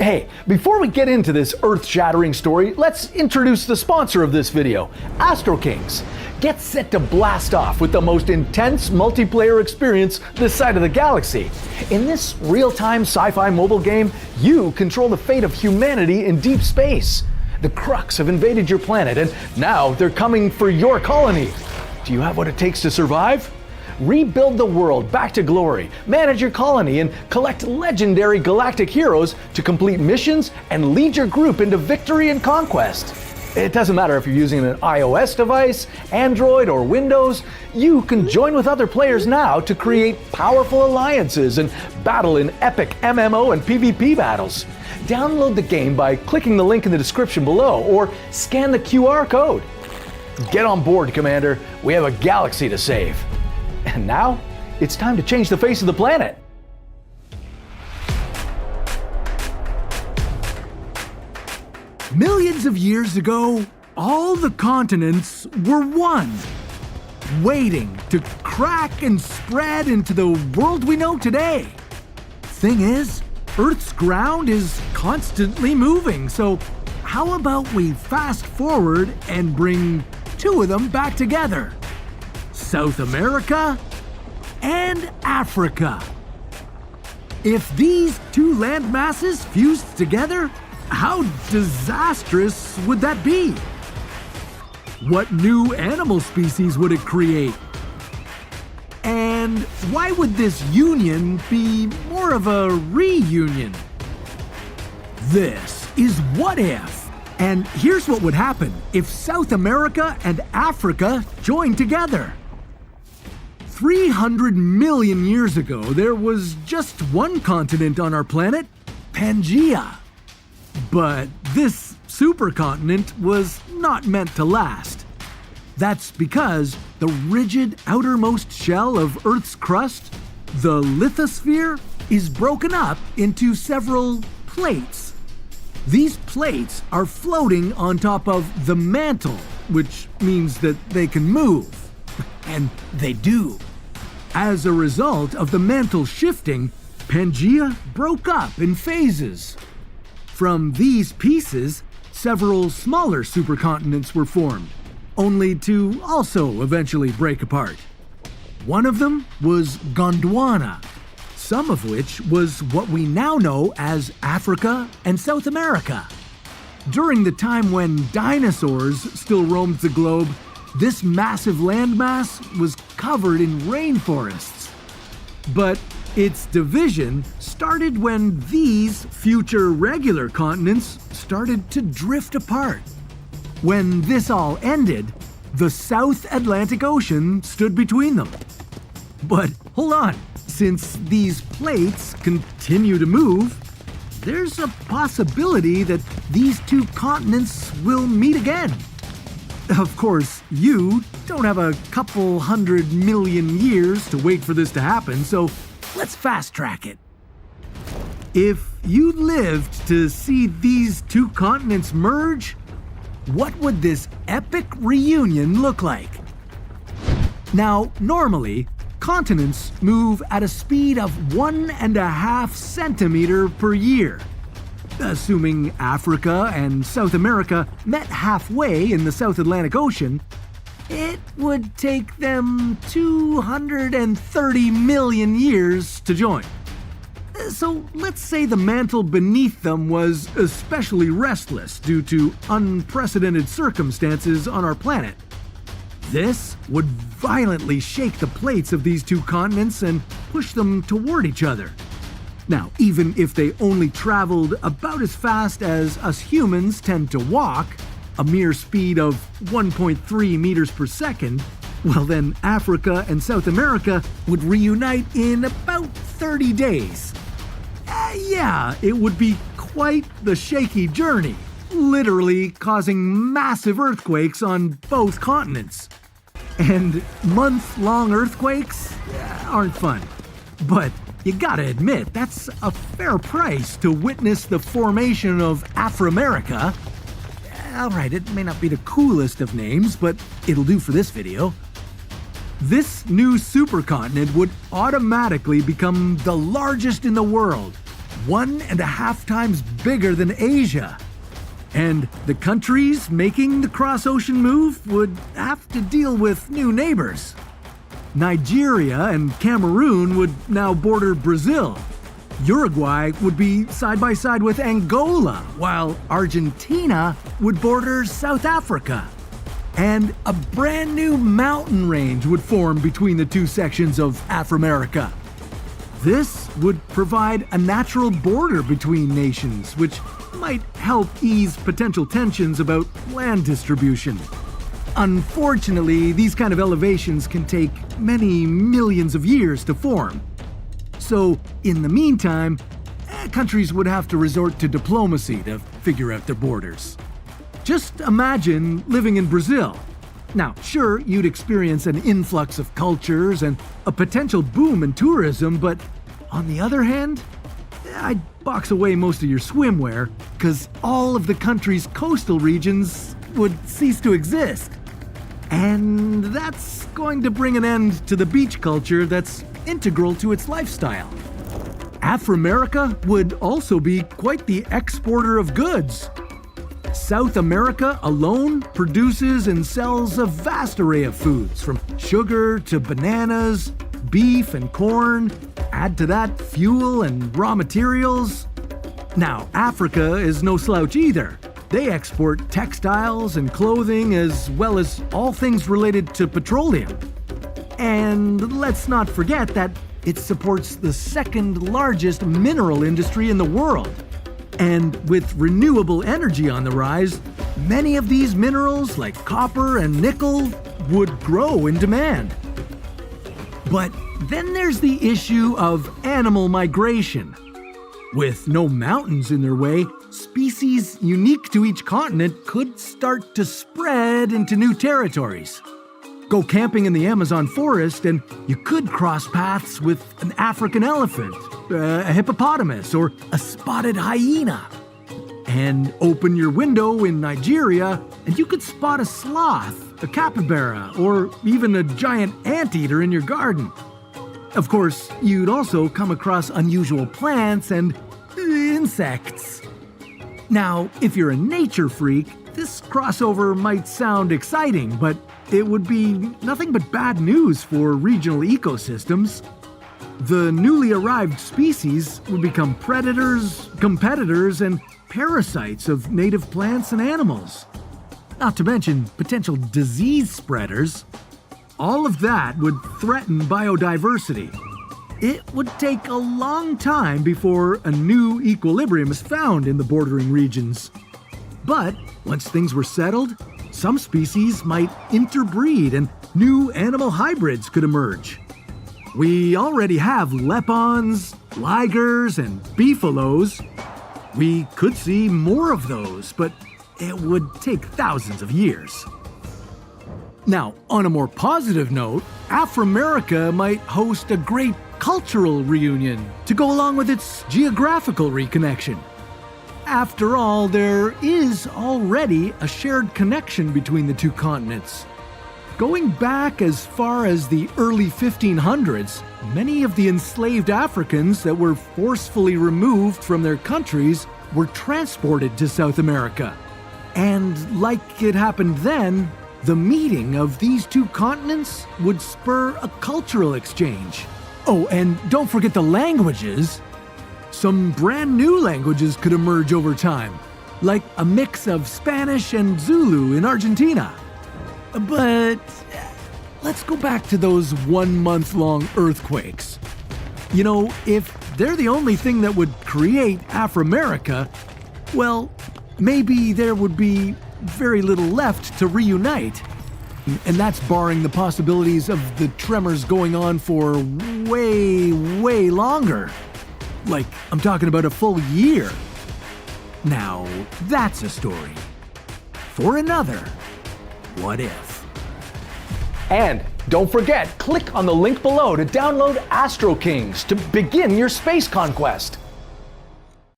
Hey, before we get into this earth-shattering story, let's introduce the sponsor of this video, Astro Kings. Get set to blast off with the most intense multiplayer experience this side of the galaxy. In this real-time sci-fi mobile game, you control the fate of humanity in deep space. The Crux have invaded your planet, and now they're coming for your colony. Do you have what it takes to survive? Rebuild the world back to glory, manage your colony, and collect legendary galactic heroes to complete missions and lead your group into victory and conquest. It doesn't matter if you're using an iOS device, Android, or Windows, you can join with other players now to create powerful alliances and battle in epic MMO and PvP battles. Download the game by clicking the link in the description below or scan the QR code. Get on board, Commander. We have a galaxy to save. And now, it's time to change the face of the planet. Millions of years ago, all the continents were one, waiting to crack and spread into the world we know today. Thing is, Earth's ground is constantly moving, so how about we fast forward and bring two of them back together? South America and Africa. If these two land masses fused together, how disastrous would that be? What new animal species would it create? And why would this union be more of a reunion? This is What If. And here's what would happen if South America and Africa joined together. 300 million years ago, there was just one continent on our planet, Pangaea. But this supercontinent was not meant to last. That's because the rigid outermost shell of Earth's crust, the lithosphere, is broken up into several plates. These plates are floating on top of the mantle, which means that they can move. And they do. As a result of the mantle shifting, Pangaea broke up in phases. From these pieces, several smaller supercontinents were formed, only to also eventually break apart. One of them was Gondwana, some of which was what we now know as Africa and South America. During the time when dinosaurs still roamed the globe, this massive landmass was covered in rainforests. But its division started when these future regular continents started to drift apart. When this all ended, the South Atlantic Ocean stood between them. But hold on, since these plates continue to move, there's a possibility that these two continents will meet again. Of course, you don't have a couple 100 million years to wait for this to happen, so let's fast track it. If you lived to see these two continents merge, what would this epic reunion look like? Now, normally, continents move at a speed of 1.5 centimeters per year. Assuming Africa and South America met halfway in the South Atlantic Ocean, it would take them 230 million years to join. So let's say the mantle beneath them was especially restless due to unprecedented circumstances on our planet. This would violently shake the plates of these two continents and push them toward each other. Now, even if they only traveled about as fast as us humans tend to walk, a mere speed of 1.3 meters per second, well then Africa and South America would reunite in about 30 days. Yeah, it would be quite the shaky journey, literally causing massive earthquakes on both continents. And month-long earthquakes aren't fun. But you gotta admit, that's a fair price to witness the formation of Afro-America. Alright, it may not be the coolest of names, but it'll do for this video. This new supercontinent would automatically become the largest in the world, 1.5 times bigger than Asia. And the countries making the cross-ocean move would have to deal with new neighbors. Nigeria and Cameroon would now border Brazil. Uruguay would be side by side with Angola, while Argentina would border South Africa. And a brand new mountain range would form between the two sections of Aframerica. This would provide a natural border between nations, which might help ease potential tensions about land distribution. Unfortunately, these kind of elevations can take many millions of years to form. So, in the meantime, countries would have to resort to diplomacy to figure out their borders. Just imagine living in Brazil. Now, sure, you'd experience an influx of cultures and a potential boom in tourism, but on the other hand, I'd box away most of your swimwear, because all of the country's coastal regions would cease to exist. And that's going to bring an end to the beach culture that's integral to its lifestyle. Aframerica would also be quite the exporter of goods. South America alone produces and sells a vast array of foods, from sugar to bananas, beef and corn. Add to that fuel and raw materials. Now, Africa is no slouch either. They export textiles and clothing, as well as all things related to petroleum. And let's not forget that it supports the second largest mineral industry in the world. And with renewable energy on the rise, many of these minerals, like copper and nickel, would grow in demand. But then there's the issue of animal migration. With no mountains in their way, species unique to each continent could start to spread into new territories. Go camping in the Amazon forest and you could cross paths with an African elephant, a hippopotamus, or a spotted hyena. And open your window in Nigeria and you could spot a sloth, a capybara, or even a giant anteater in your garden. Of course, you'd also come across unusual plants and insects. Now, if you're a nature freak, this crossover might sound exciting, but it would be nothing but bad news for regional ecosystems. The newly arrived species would become predators, competitors, and parasites of native plants and animals. Not to mention potential disease spreaders. All of that would threaten biodiversity. It would take a long time before a new equilibrium is found in the bordering regions. But once things were settled, some species might interbreed and new animal hybrids could emerge. We already have lepons, ligers, and beefaloes. We could see more of those, but it would take thousands of years. Now, on a more positive note, Aframerica might host a great cultural reunion to go along with its geographical reconnection. After all, there is already a shared connection between the two continents. Going back as far as the early 1500s, many of the enslaved Africans that were forcefully removed from their countries were transported to South America. And like it happened then, the meeting of these two continents would spur a cultural exchange. Oh, and don't forget the languages. Some brand new languages could emerge over time, like a mix of Spanish and Zulu in Argentina. But let's go back to those 1 month-long earthquakes. You know, if they're the only thing that would create Aframerica, well, maybe there would be very little left to reunite. And that's barring the possibilities of the tremors going on for way longer. Like, I'm talking about a full year. Now, that's a story for another What If. And don't forget, click on the link below to download Astro Kings to begin your space conquest.